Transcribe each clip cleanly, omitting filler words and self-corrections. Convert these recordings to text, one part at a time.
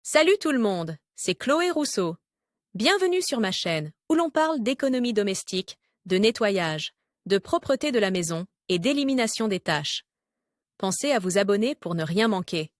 Salut tout le monde, c'est Chloé Rousseau. Bienvenue sur ma chaîne où l'on parle d'économie domestique, de nettoyage, de propreté de la maison et d'élimination des tâches. Pensez à vous abonner pour ne rien manquer.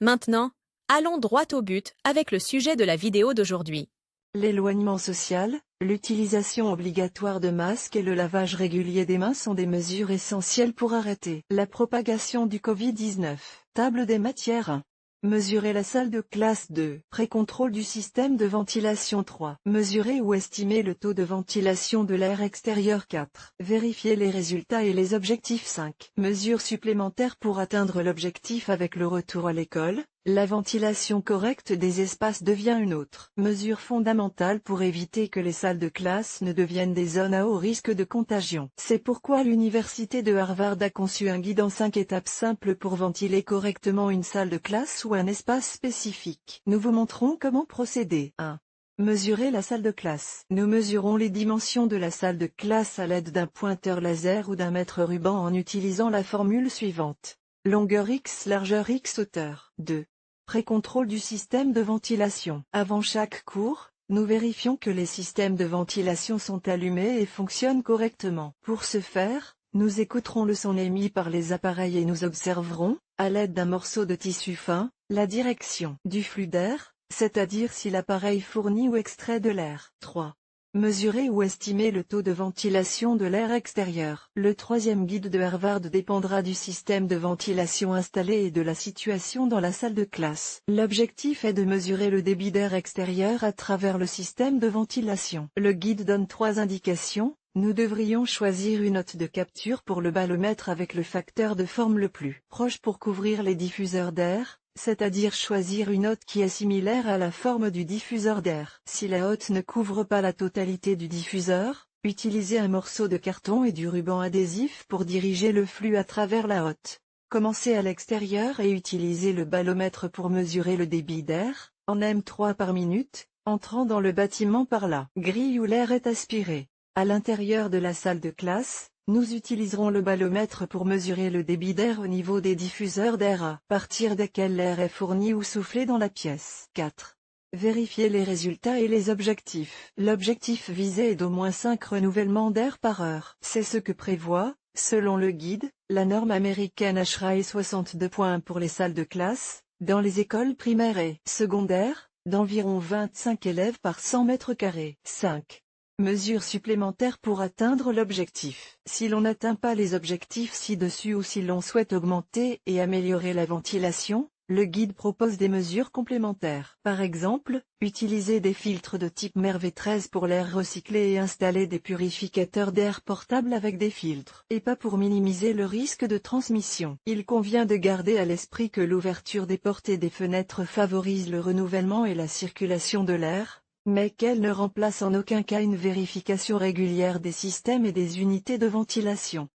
Maintenant, allons droit au but avec le sujet de la vidéo d'aujourd'hui. L'éloignement social, l'utilisation obligatoire de masques et le lavage régulier des mains sont des mesures essentielles pour arrêter la propagation du Covid-19. Table des matières 1. Mesurer la salle de classe 2. Pré-contrôle du système de ventilation 3. Mesurer ou estimer le taux de ventilation de l'air extérieur 4. Vérifier les résultats et les objectifs 5. Mesures supplémentaires pour atteindre l'objectif avec le retour à l'école. La ventilation correcte des espaces devient une autre mesure fondamentale pour éviter que les salles de classe ne deviennent des zones à haut risque de contagion. C'est pourquoi l'université de Harvard a conçu un guide en 5 étapes simples pour ventiler correctement une salle de classe ou un espace spécifique. Nous vous montrons comment procéder. 1. Mesurer la salle de classe. Nous mesurons les dimensions de la salle de classe à l'aide d'un pointeur laser ou d'un mètre ruban en utilisant la formule suivante. Longueur X, largeur X, hauteur. 2. Pré-contrôle du système de ventilation. Avant chaque cours, nous vérifions que les systèmes de ventilation sont allumés et fonctionnent correctement. Pour ce faire, nous écouterons le son émis par les appareils et nous observerons, à l'aide d'un morceau de tissu fin, la direction du flux d'air, c'est-à-dire si l'appareil fournit ou extrait de l'air. 3. Mesurer ou estimer le taux de ventilation de l'air extérieur. Le troisième guide de Harvard dépendra du système de ventilation installé et de la situation dans la salle de classe. L'objectif est de mesurer le débit d'air extérieur à travers le système de ventilation. Le guide donne 3 indications. Nous devrions choisir une hôte de capture pour le baromètre avec le facteur de forme le plus proche pour couvrir les diffuseurs d'air, c'est-à-dire choisir une hôte qui est similaire à la forme du diffuseur d'air. Si la hôte ne couvre pas la totalité du diffuseur, utilisez un morceau de carton et du ruban adhésif pour diriger le flux à travers la hôte. Commencez à l'extérieur et utilisez le baromètre pour mesurer le débit d'air, en M3 par minute, entrant dans le bâtiment par la grille où l'air est aspiré. À l'intérieur de la salle de classe, nous utiliserons le baromètre pour mesurer le débit d'air au niveau des diffuseurs d'air à partir desquels l'air est fourni ou soufflé dans la pièce. 4. Vérifier les résultats et les objectifs. L'objectif visé est d'au moins 5 renouvellements d'air par heure. C'est ce que prévoit, selon le guide, la norme américaine HRAE 62.1 pour les salles de classe, dans les écoles primaires et secondaires, d'environ 25 élèves par 100 mètres carrés. 5. Mesures supplémentaires pour atteindre l'objectif. Si l'on n'atteint pas les objectifs ci-dessus ou si l'on souhaite augmenter et améliorer la ventilation, le guide propose des mesures complémentaires. Par exemple, utiliser des filtres de type MERV13 pour l'air recyclé et installer des purificateurs d'air portables avec des filtres. Et pas pour minimiser le risque de transmission. Il convient de garder à l'esprit que l'ouverture des portes et des fenêtres favorise le renouvellement et la circulation de l'air, mais qu'elle ne remplace en aucun cas une vérification régulière des systèmes et des unités de ventilation.